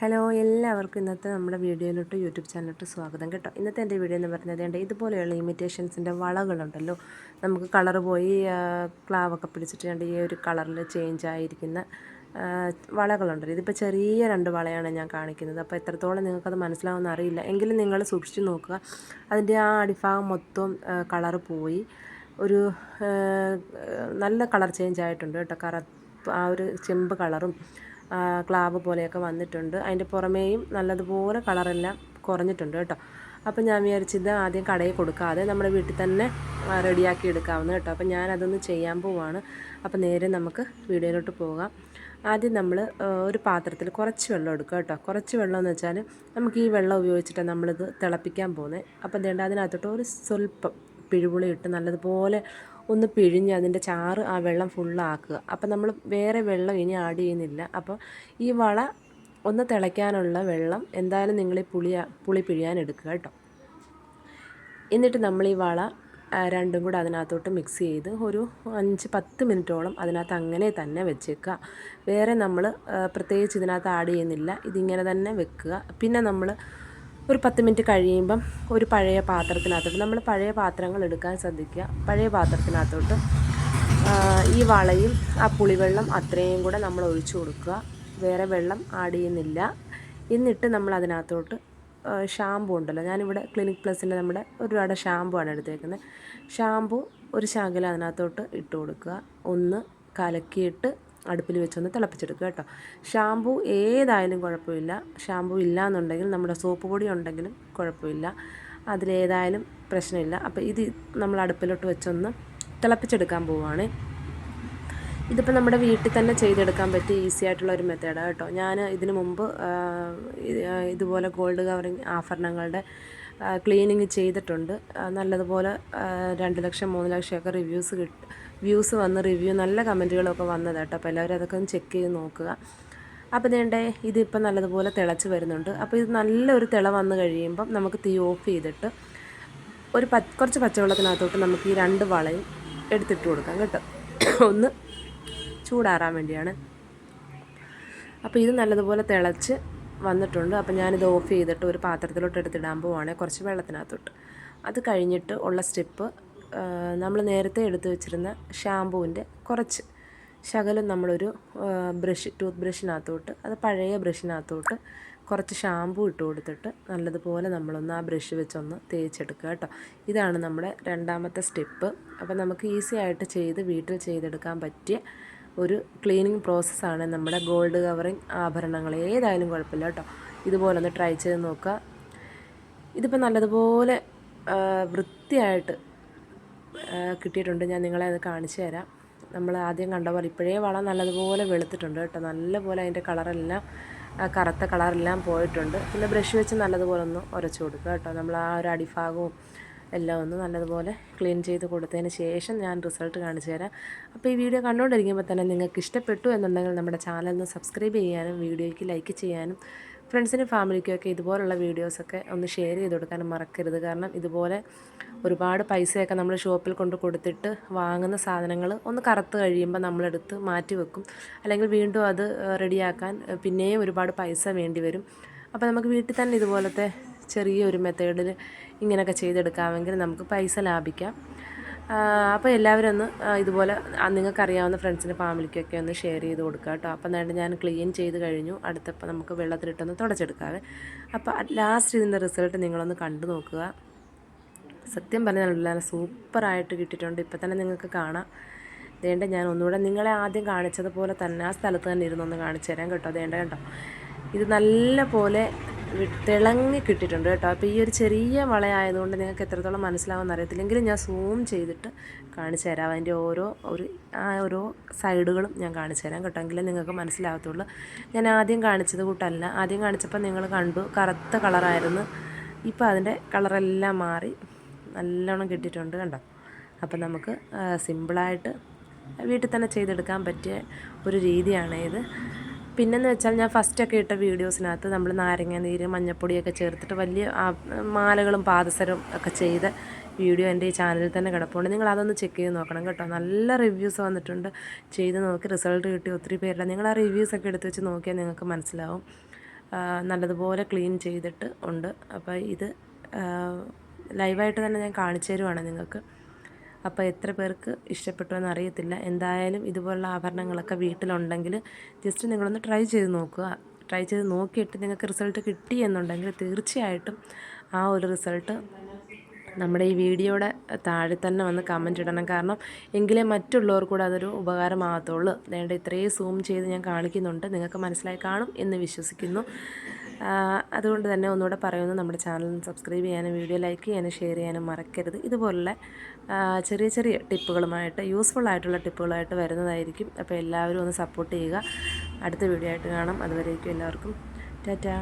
Hello എല്ലാവർക്കും ഇന്നത്തെ നമ്മുടെ വീഡിയോയിലോട്ട് യൂട്യൂബ് ചാനലിലോട്ട് സ്വാഗതം കേട്ടോ. ഇന്നത്തെ എൻ്റെ വീഡിയോ എന്ന് പറഞ്ഞത് ഇതുപോലെയുള്ള ഇമിറ്റേഷൻസിൻ്റെ വളകളുണ്ടല്ലോ, നമുക്ക് കളർ പോയി ക്ലാവൊക്കെ പിടിച്ചിട്ട് ഈ ഒരു കളറിൽ ചേഞ്ച് ആയിരിക്കുന്ന വളകളുണ്ടല്ലോ. ഇതിപ്പോൾ ചെറിയ 2 വളയാണ് ഞാൻ കാണിക്കുന്നത്. അപ്പോൾ എത്രത്തോളം നിങ്ങൾക്കത് മനസ്സിലാവുമെന്ന് അറിയില്ല, എങ്കിലും നിങ്ങൾ സൂക്ഷിച്ച് നോക്കുക. അതിൻ്റെ ആ അടിഭാഗം മൊത്തം കളർ പോയി ഒരു നല്ല കളർ ചേഞ്ച് ആയിട്ടുണ്ട് കേട്ടോ. ആ ഒരു ചെമ്പ് കളറും ക്ലാവ് പോലെയൊക്കെ വന്നിട്ടുണ്ട്. അതിൻ്റെ പുറമേയും നല്ലതുപോലെ കളറെല്ലാം കുറഞ്ഞിട്ടുണ്ട് കേട്ടോ. അപ്പം ഞാൻ വിചാരിച്ചത് ആദ്യം കടയിൽ കൊടുക്കാതെ നമ്മുടെ വീട്ടിൽ തന്നെ റെഡിയാക്കി എടുക്കാവുന്ന കേട്ടോ. അപ്പം ഞാനതൊന്ന് ചെയ്യാൻ പോവാണ്. അപ്പം നേരെ നമുക്ക് വീഡിയോയിലോട്ട് പോകാം. ആദ്യം നമ്മൾ ഒരു പാത്രത്തിൽ കുറച്ച് വെള്ളം എടുക്കുക കേട്ടോ. കുറച്ച് വെള്ളം എന്ന് വെച്ചാൽ നമുക്ക് ഈ വെള്ളം ഉപയോഗിച്ചിട്ടാണ് നമ്മളിത് തിളപ്പിക്കാൻ പോകുന്നത്. അപ്പം അതിനകത്തോട്ട് ഒരു സ്വല്പം പിഴുപുളി ഇട്ട് നല്ലതുപോലെ ഒന്ന് പിഴിഞ്ഞ് അതിൻ്റെ ചാറ് ആ വെള്ളം ഫുള്ളാക്കുക. അപ്പം നമ്മൾ വേറെ വെള്ളം ഇനി ആഡ് ചെയ്യുന്നില്ല. അപ്പോൾ ഈ വള ഒന്ന് തിളയ്ക്കാനുള്ള വെള്ളം എന്തായാലും നിങ്ങൾ ഈ പുളി പിഴിയാൻ എടുക്കുക കേട്ടോ. എന്നിട്ട് നമ്മൾ ഈ വള രണ്ടും കൂടെ അതിനകത്തോട്ട് മിക്സ് ചെയ്ത് ഒരു 5-10 മിനിറ്റോളം അതിനകത്ത് അങ്ങനെ തന്നെ വെച്ചേക്കുക. വേറെ നമ്മൾ പ്രത്യേകിച്ച് ഇതിനകത്ത് ആഡ് ചെയ്യുന്നില്ല, ഇതിങ്ങനെ തന്നെ വെക്കുക. പിന്നെ നമ്മൾ ഒരു 10 മിനിറ്റ് കഴിയുമ്പം ഒരു പഴയ പാത്രത്തിനകത്തോട്ട്, നമ്മൾ പഴയ പാത്രങ്ങൾ എടുക്കാൻ ശ്രദ്ധിക്കുക. പഴയ പാത്രത്തിനകത്തോട്ട് ഈ വളയും ആ പുളിവെള്ളം അത്രയും കൂടെ നമ്മൾ ഒഴിച്ചു കൊടുക്കുക. വേറെ വെള്ളം ആഡ് ചെയ്യുന്നില്ല. എന്നിട്ട് നമ്മൾ അതിനകത്തോട്ട് ഷാമ്പു ഉണ്ടല്ലോ, ഞാനിവിടെ ക്ലിനിക് പ്ലസിൻ്റെ നമ്മുടെ ഒരുപാട് ഷാമ്പു ആണ് എടുത്തേക്കുന്നത്. ഷാമ്പു ഒരു ശകലം അതിനകത്തോട്ട് ഇട്ട് കൊടുക്കുക. ഒന്ന് കലക്കിയിട്ട് അടുപ്പിൽ വെച്ചൊന്ന് തിളപ്പിച്ചെടുക്കുക കേട്ടോ. ഷാമ്പു ഏതായാലും കുഴപ്പമില്ല. ഷാമ്പു ഇല്ലയെന്നുണ്ടെങ്കിൽ നമ്മുടെ സോപ്പ് പൊടി ഉണ്ടെങ്കിലും കുഴപ്പമില്ല, അതിലേതായാലും പ്രശ്നമില്ല. അപ്പോൾ ഇത് നമ്മൾ അടുപ്പിലോട്ട് വെച്ചൊന്ന് തിളപ്പിച്ചെടുക്കാൻ പോവുകയാണ്. ഇതിപ്പോൾ നമ്മുടെ വീട്ടിൽ തന്നെ ചെയ്തെടുക്കാൻ പറ്റിയ ഈസി ആയിട്ടുള്ള ഒരു മെത്തേഡാണ് കേട്ടോ. ഞാൻ ഇതിനു മുമ്പ് ഇതുപോലെ ഗോൾഡ് കവറിങ് ആഭരണങ്ങളുടെ ക്ലീനിങ് ചെയ്തിട്ടുണ്ട്. നല്ലതുപോലെ 2 ലക്ഷം 3 ലക്ഷമൊക്കെ വ്യൂസ് വന്ന് റിവ്യൂ നല്ല കമൻറ്റുകളൊക്കെ വന്നത് കേട്ടോ. അപ്പോൾ എല്ലാവരും അതൊക്കെ ഒന്ന് ചെക്ക് ചെയ്ത് നോക്കുക. അപ്പോൾ ഇതിപ്പോൾ നല്ലതുപോലെ തിളച്ച് വരുന്നുണ്ട്. അപ്പോൾ ഇത് നല്ലൊരു തിള വന്ന് കഴിയുമ്പം നമുക്ക് തീ ഓഫ് ചെയ്തിട്ട് കുറച്ച് പച്ചവെള്ളത്തിനകത്തോട്ട് നമുക്ക് ഈ 2 വളയും എടുത്തിട്ട് കൊടുക്കാം കേട്ടോ. ഒന്ന് ചൂടാറാൻ വേണ്ടിയാണ്. അപ്പോൾ ഇത് നല്ലതുപോലെ തിളച്ച് വന്നിട്ടുണ്ട്. അപ്പോൾ ഞാനിത് ഓഫ് ചെയ്തിട്ട് ഒരു പാത്രത്തിലോട്ട് എടുത്തിടാൻ പോവുകയാണെങ്കിൽ കുറച്ച് വെള്ളത്തിനകത്തോട്ട്. അത് കഴിഞ്ഞിട്ട് ഉള്ള സ്റ്റെപ്പ്, നമ്മൾ നേരത്തെ എടുത്തു വെച്ചിരുന്ന ഷാമ്പൂവിൻ്റെ കുറച്ച് ശകലം നമ്മളൊരു ടൂത്ത് ബ്രഷിനകത്തോട്ട്, അത് പഴയ ബ്രഷിനകത്തോട്ട് കുറച്ച് ഷാമ്പൂ ഇട്ട് കൊടുത്തിട്ട് നല്ലതുപോലെ നമ്മളൊന്ന് ആ ബ്രഷ് വെച്ചൊന്ന് തേച്ചെടുക്കുക കേട്ടോ. ഇതാണ് നമ്മുടെ രണ്ടാമത്തെ സ്റ്റെപ്പ്. അപ്പോൾ നമുക്ക് ഈസി ആയിട്ട് വീട്ടിൽ ചെയ്തെടുക്കാൻ പറ്റിയ ഒരു ക്ലീനിങ് പ്രോസസ്സാണ് നമ്മുടെ ഗോൾഡ് കവറിങ് ആഭരണങ്ങൾ. ഏതായാലും കുഴപ്പമില്ല കേട്ടോ. ഇതുപോലെ ഒന്ന് ട്രൈ ചെയ്ത് നോക്കുക. ഇതിപ്പോൾ നല്ലതുപോലെ വൃത്തിയായിട്ട് കിട്ടിയിട്ടുണ്ട്. ഞാൻ നിങ്ങളെ അത് കാണിച്ചു തരാം. നമ്മൾ ആദ്യം കണ്ട പോലെ ഇപ്പോഴേ വള നല്ലതുപോലെ വെളുത്തിട്ടുണ്ട് കേട്ടോ. നല്ലപോലെ അതിൻ്റെ കളറെല്ലാം, കറുത്ത കളറെല്ലാം പോയിട്ടുണ്ട്. പിന്നെ ബ്രഷ് വെച്ച് നല്ലതുപോലെ ഒന്ന് ഉരച്ചു കൊടുക്കുക കേട്ടോ. നമ്മൾ ആ ഒരു അടിഭാഗവും എല്ലാം ഒന്ന് നല്ലതുപോലെ ക്ലീൻ ചെയ്ത് കൊടുത്തതിന് ശേഷം ഞാൻ റിസൾട്ട് കാണിച്ചു തരാം. അപ്പോൾ ഈ വീഡിയോ കണ്ടുകൊണ്ടിരിക്കുമ്പോൾ തന്നെ നിങ്ങൾക്ക് ഇഷ്ടപ്പെട്ടു എന്നുണ്ടെങ്കിൽ നമ്മുടെ ചാനൽ ഒന്ന് സബ്സ്ക്രൈബ് ചെയ്യാനും വീഡിയോയ്ക്ക് ലൈക്ക് ചെയ്യാനും ഫ്രണ്ട്സിനും ഫാമിലിക്കൊക്കെ ഇതുപോലുള്ള വീഡിയോസൊക്കെ ഒന്ന് ഷെയർ ചെയ്ത് കൊടുക്കാനും മറക്കരുത്. കാരണം ഇതുപോലെ ഒരുപാട് പൈസയൊക്കെ നമ്മൾ ഷോപ്പിൽ കൊണ്ട് കൊടുത്തിട്ട് വാങ്ങുന്ന സാധനങ്ങൾ ഒന്ന് കറുത്ത് കഴിയുമ്പോൾ നമ്മളെടുത്ത് മാറ്റി വെക്കും, അല്ലെങ്കിൽ വീണ്ടും അത് റെഡിയാക്കാൻ പിന്നെയും ഒരുപാട് പൈസ വേണ്ടി വരും. അപ്പോൾ നമുക്ക് വീട്ടിൽ തന്നെ ഇതുപോലത്തെ ചെറിയൊരു മെത്തേഡിൽ ഇങ്ങനെയൊക്കെ ചെയ്തെടുക്കാമെങ്കിൽ നമുക്ക് പൈസ ലാഭിക്കാം. അപ്പോൾ എല്ലാവരും ഒന്ന് ഇതുപോലെ നിങ്ങൾക്കറിയാവുന്ന ഫ്രണ്ട്സിൻ്റെ ഫാമിലിക്കൊക്കെ ഒന്ന് ഷെയർ ചെയ്ത് കൊടുക്കുക കേട്ടോ. അപ്പം ഞാൻ ക്ലീൻ ചെയ്ത് കഴിഞ്ഞു. അടുത്തപ്പോൾ നമുക്ക് വെള്ളത്തിലിട്ടൊന്ന് തുടച്ചെടുക്കാവേ. അപ്പോൾ ലാസ്റ്റ് ഇതിൻ്റെ റിസൾട്ട് നിങ്ങളൊന്ന് കണ്ടു നോക്കുക. സത്യം പറഞ്ഞാൽ നല്ല സൂപ്പറായിട്ട് കിട്ടിയിട്ടുണ്ട്. ഇപ്പം തന്നെ നിങ്ങൾക്ക് കാണാം. ഞാൻ ഒന്നുകൂടെ നിങ്ങളെ ആദ്യം കാണിച്ചതുപോലെ തന്നെ ആ സ്ഥലത്ത് തന്നെ ഇരുന്നൊന്ന് കാണിച്ചു തരാം കേട്ടോ. കണ്ടോ, ഇത് നല്ല പോലെ തിളങ്ങി കിട്ടിയിട്ടുണ്ട് കേട്ടോ. അപ്പോൾ ഈ ഒരു ചെറിയ വളയായതുകൊണ്ട് നിങ്ങൾക്ക് എത്രത്തോളം മനസ്സിലാവുമെന്ന് അറിയത്തില്ലെങ്കിലും ഞാൻ സൂം ചെയ്തിട്ട് കാണിച്ചു തരാം. അതിൻ്റെ ഓരോ സൈഡുകളും ഞാൻ കാണിച്ചു തരാം കേട്ടോ, എങ്കിലും നിങ്ങൾക്ക് മനസ്സിലാകത്തുള്ളൂ. ഞാൻ ആദ്യം കാണിച്ചത് കൂട്ടല്ല. ആദ്യം കാണിച്ചപ്പോൾ നിങ്ങൾ കണ്ടു കറുത്ത കളറായിരുന്നു. ഇപ്പോൾ അതിൻ്റെ കളറെല്ലാം മാറി നല്ലോണം കിട്ടിയിട്ടുണ്ട് കണ്ടോ. അപ്പോൾ നമുക്ക് സിമ്പിളായിട്ട് വീട്ടിൽ തന്നെ ചെയ്തെടുക്കാൻ പറ്റിയ ഒരു രീതിയാണ് ഇത്. പിന്നെന്ന് വെച്ചാൽ ഞാൻ ഫസ്റ്റൊക്കെ ഇട്ട വീഡിയോസിനകത്ത് നമ്മൾ നാരങ്ങ നീര് മഞ്ഞൾപ്പൊടിയൊക്കെ ചേർത്തിട്ട് വലിയ മാലകളും പാദസരവും ഒക്കെ ചെയ്ത വീഡിയോ എൻ്റെ ഈ ചാനലിൽ തന്നെ കിടപ്പുണ്ട്. നിങ്ങൾ അതൊന്ന് ചെക്ക് ചെയ്ത് നോക്കണം കേട്ടോ. നല്ല റിവ്യൂസ് വന്നിട്ടുണ്ട്. ചെയ്ത് നോക്കി റിസൾട്ട് കിട്ടി ഒത്തിരി പേരുടെ. നിങ്ങൾ ആ റിവ്യൂസൊക്കെ എടുത്ത് വെച്ച് നോക്കിയാൽ നിങ്ങൾക്ക് മനസ്സിലാവും. നല്ലതുപോലെ ക്ലീൻ ചെയ്തിട്ട് ഉണ്ട്. അപ്പോൾ ഇത് ലൈവായിട്ട് തന്നെ ഞാൻ കാണിച്ചു തരുവാണ് നിങ്ങൾക്ക്. അപ്പോൾ എത്ര പേർക്ക് ഇഷ്ടപ്പെട്ടു എന്നറിയത്തില്ല. എന്തായാലും ഇതുപോലുള്ള ആഭരണങ്ങളൊക്കെ വീട്ടിലുണ്ടെങ്കിൽ ജസ്റ്റ് നിങ്ങളൊന്ന് ട്രൈ ചെയ്ത് നോക്കുക. ട്രൈ ചെയ്ത് നോക്കിയിട്ട് നിങ്ങൾക്ക് റിസൾട്ട് കിട്ടി എന്നുണ്ടെങ്കിൽ തീർച്ചയായിട്ടും ആ ഒരു റിസൾട്ട് നമ്മുടെ ഈ വീഡിയോയുടെ താഴെ തന്നെ വന്ന് കമൻറ്റ് ഇടണം. കാരണം എങ്കിലേ മറ്റുള്ളവർ കൂടെ അതൊരു ഉപകാരമാകത്തുള്ളൂ. വേണ്ട ഇത്രയും സൂം ചെയ്ത് ഞാൻ കാണിക്കുന്നുണ്ട്, നിങ്ങൾക്ക് മനസ്സിലായി കാണും എന്ന് വിശ്വസിക്കുന്നു. അതുകൊണ്ട് തന്നെ ഒന്നുകൂടെ പറയുന്നു, നമ്മുടെ ചാനൽ സബ്സ്ക്രൈബ് ചെയ്യാനും വീഡിയോ ലൈക്ക് ചെയ്യാനും ഷെയർ ചെയ്യാനും മറക്കരുത്. ഇതുപോലുള്ള ചെറിയ ചെറിയ ടിപ്പുകളുമായിട്ട്, യൂസ്ഫുൾ ആയിട്ടുള്ള ടിപ്പുകളായിട്ട് വരുന്നതായിരിക്കും. അപ്പോൾ എല്ലാവരും ഒന്ന് സപ്പോർട്ട് ചെയ്യുക. അടുത്ത വീഡിയോ ആയിട്ട് കാണാം. അതുവരേക്കും എല്ലാവർക്കും ടാറ്റാ.